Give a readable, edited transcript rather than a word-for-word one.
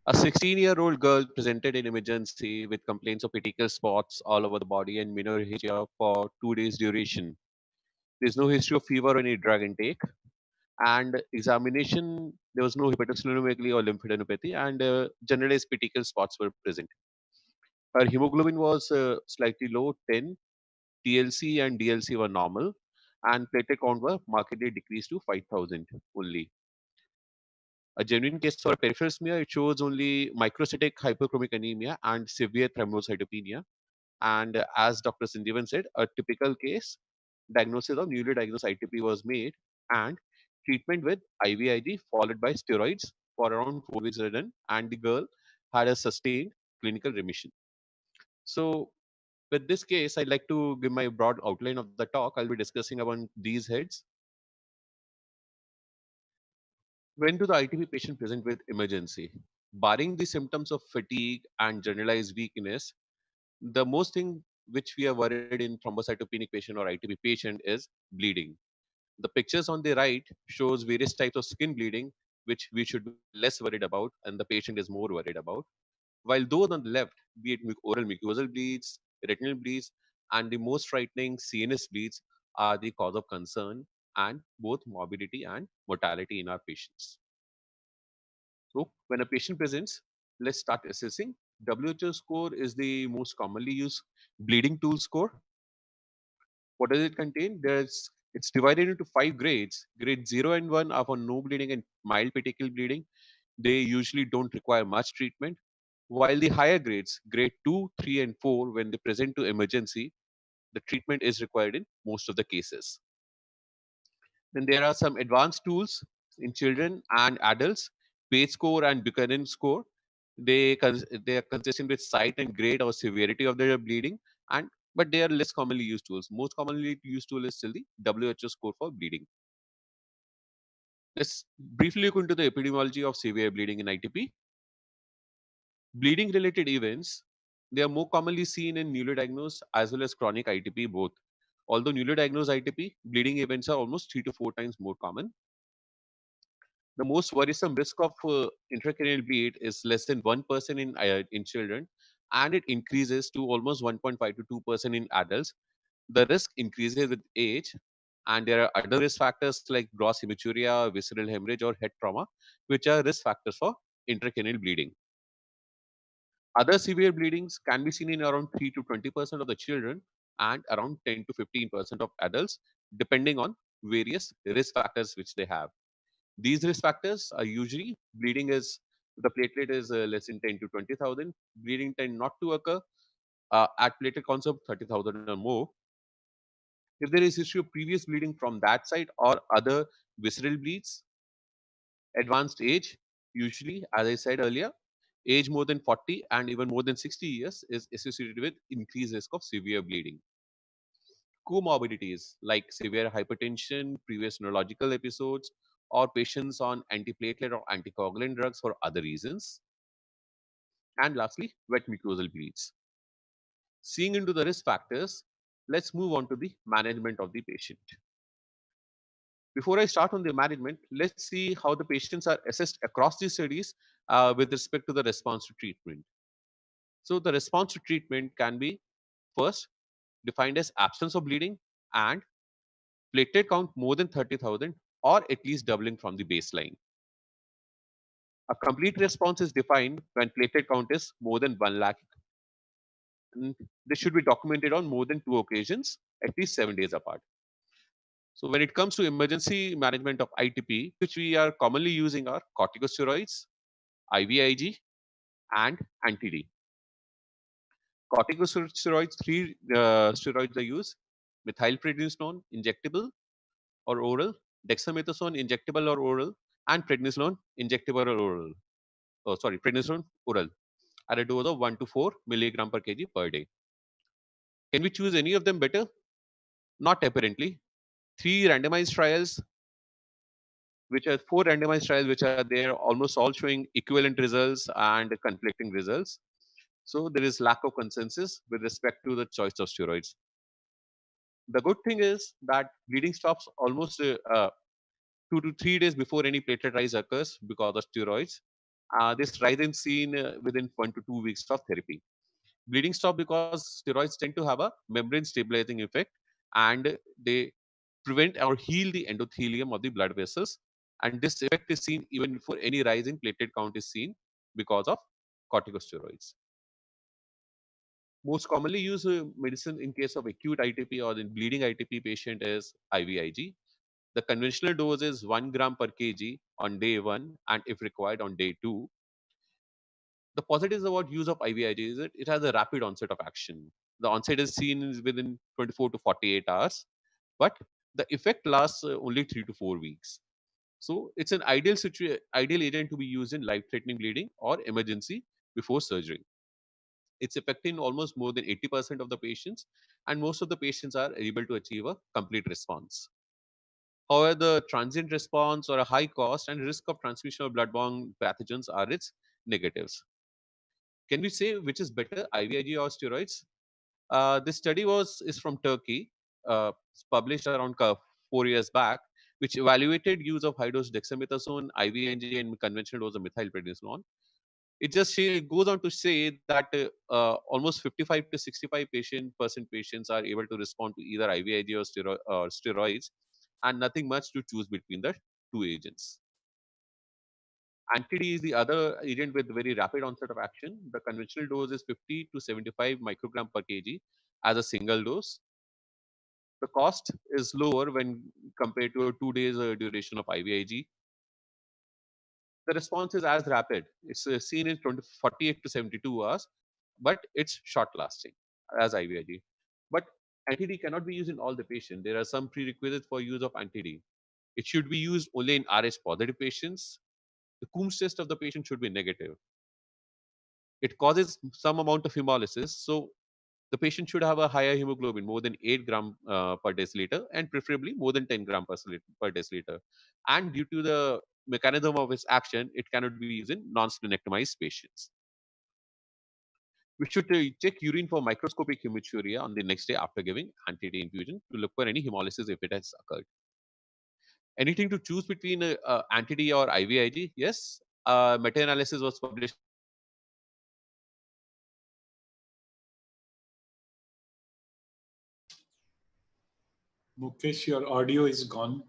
A 16-year-old girl presented in emergency with complaints of petechial spots all over the body and menorrhagia for 2 days duration. There's no history of fever or any drug intake. And examination, there was no hepatosplenomegaly or lymphadenopathy, and generalized petechial spots were present. Her hemoglobin was slightly low, 10. TLC and DLC were normal, and platelet count were markedly decreased to 5,000 only. A genuine case for a peripheral smear, it shows only microcytic hyperchromic anemia and severe thrombocytopenia. And as Dr. Sanjeevan said, a typical case diagnosis of newly diagnosed ITP was made, and treatment with IVIG followed by steroids for around 4 weeks were done, and the girl had a sustained clinical remission. So, with this case, I'd like to give my broad outline of the talk. I'll be discussing about these heads. When do the ITP patient present with emergency? Barring the symptoms of fatigue and generalized weakness, the most thing which we are worried in thrombocytopenic patient or ITP patient is bleeding. The pictures on the right shows various types of skin bleeding, which we should be less worried about, and the patient is more worried about. While those on the left, be it oral mucosal bleeds, retinal bleeds, and the most frightening CNS bleeds are the cause of concern and both morbidity and mortality in our patients. So when a patient presents, let's start assessing. WHO score is the most commonly used bleeding tool score. What does it contain? It's divided into 5 grades. Grade 0 and 1 are for no bleeding and mild petechial bleeding. They usually don't require much treatment. While the higher grades, grade 2, 3, and 4, when they present to emergency, the treatment is required in most of the cases. Then there are some advanced tools in children and adults, PAGE score and Buchanan score. They are consistent with site and grade or severity of their bleeding, and but they are less commonly used tools. Most commonly used tool is still the WHO score for bleeding. Let's briefly look into the epidemiology of severe bleeding in ITP. Bleeding related events, they are more commonly seen in newly diagnosed as well as chronic ITP both. Although newly diagnosed ITP, bleeding events are almost 3 to 4 times more common. The most worrisome risk of intracranial bleed is less than 1% in children, and it increases to almost 1.5 to 2% in adults. The risk increases with age, and there are other risk factors like gross hematuria, visceral hemorrhage, or head trauma, which are risk factors for intracranial bleeding. Other severe bleedings can be seen in around 3 to 20% of the children and around 10 to 15% of adults, depending on various risk factors which they have. These risk factors are usually bleeding is the platelet is less than 10 to 20,000. Bleeding tend not to occur at platelet counts of 30,000 or more. If there is history of previous bleeding from that side or other visceral bleeds, advanced age, usually, as I said earlier, age more than 40 and even more than 60 years is associated with increased risk of severe bleeding. Comorbidities like severe hypertension, previous neurological episodes, or patients on antiplatelet or anticoagulant drugs for other reasons. And lastly, wet mucosal bleeds. Seeing into the risk factors, let's move on to the management of the patient. Before I start on the management, let's see how the patients are assessed across these studies with respect to the response to treatment. So the response to treatment can be first defined as absence of bleeding and platelet count more than 30,000 or at least doubling from the baseline. A complete response is defined when platelet count is more than 1 lakh. And this should be documented on more than 2 occasions, at least 7 days apart. So when it comes to emergency management of ITP, which we are commonly using are corticosteroids, IVIG, and anti-D. Corticosteroids, three steroids are used: methylprednisolone, injectable or oral, dexamethasone, injectable or oral, and prednisolone, injectable or oral. Oh, sorry, prednisolone, oral, at a dose of 1 to 4 milligram per kg per day. Can we choose any of them better? Not apparently. Three randomized trials, which are four randomized trials, which are there, almost all showing equivalent results and conflicting results. So there is lack of consensus with respect to the choice of steroids. The good thing is that bleeding stops almost 2 to 3 days before any platelet rise occurs because of steroids. This rise is seen within 1 to 2 weeks of therapy. Bleeding stop because steroids tend to have a membrane stabilizing effect, and they prevent or heal the endothelium of the blood vessels. And this effect is seen even before any rise in platelet count is seen because of corticosteroids. Most commonly used medicine in case of acute ITP or in bleeding ITP patient is IVIG. The conventional dose is 1 gram per kg on day 1 and if required on day 2. The positives about use of IVIG is that it has a rapid onset of action. The onset is seen within 24 to 48 hours, but the effect lasts only 3 to 4 weeks. So it's an ideal agent to be used in life-threatening bleeding or emergency before surgery. It's effective in almost more than 80% of the patients, and most of the patients are able to achieve a complete response. However, the transient response or a high cost and risk of transmission of bloodborne pathogens are its negatives. Can we say which is better, IVIG or steroids? This study is from Turkey, it's published around 4 years back, which evaluated use of high-dose dexamethasone, IVIG, and conventional dose of methylprednisolone. It goes on to say that almost 55 to 65 percent patients are able to respond to either IVIG or steroids, and nothing much to choose between the two agents. Anti-D is the other agent with very rapid onset of action. The conventional dose is 50 to 75 microgram per kg as a single dose. The cost is lower when compared to a 2 days duration of IVIG. The response is as rapid. It's seen in 48 to 72 hours, but it's short lasting as IVIG. But anti-D cannot be used in all the patients. There are some prerequisites for use of anti-D. It should be used only in Rh positive patients. The Coombs test of the patient should be negative. It causes some amount of hemolysis, so the patient should have a higher hemoglobin, more than 8 gram per deciliter, and preferably more than 10 gram per deciliter. And due to the mechanism of its action, it cannot be used in non-splenectomized patients. We should check urine for microscopic hematuria on the next day after giving anti-D infusion to look for any hemolysis if it has occurred. Anything to choose between anti-D or IVIG? Yes. Meta-analysis was published. Mukesh, your audio is gone.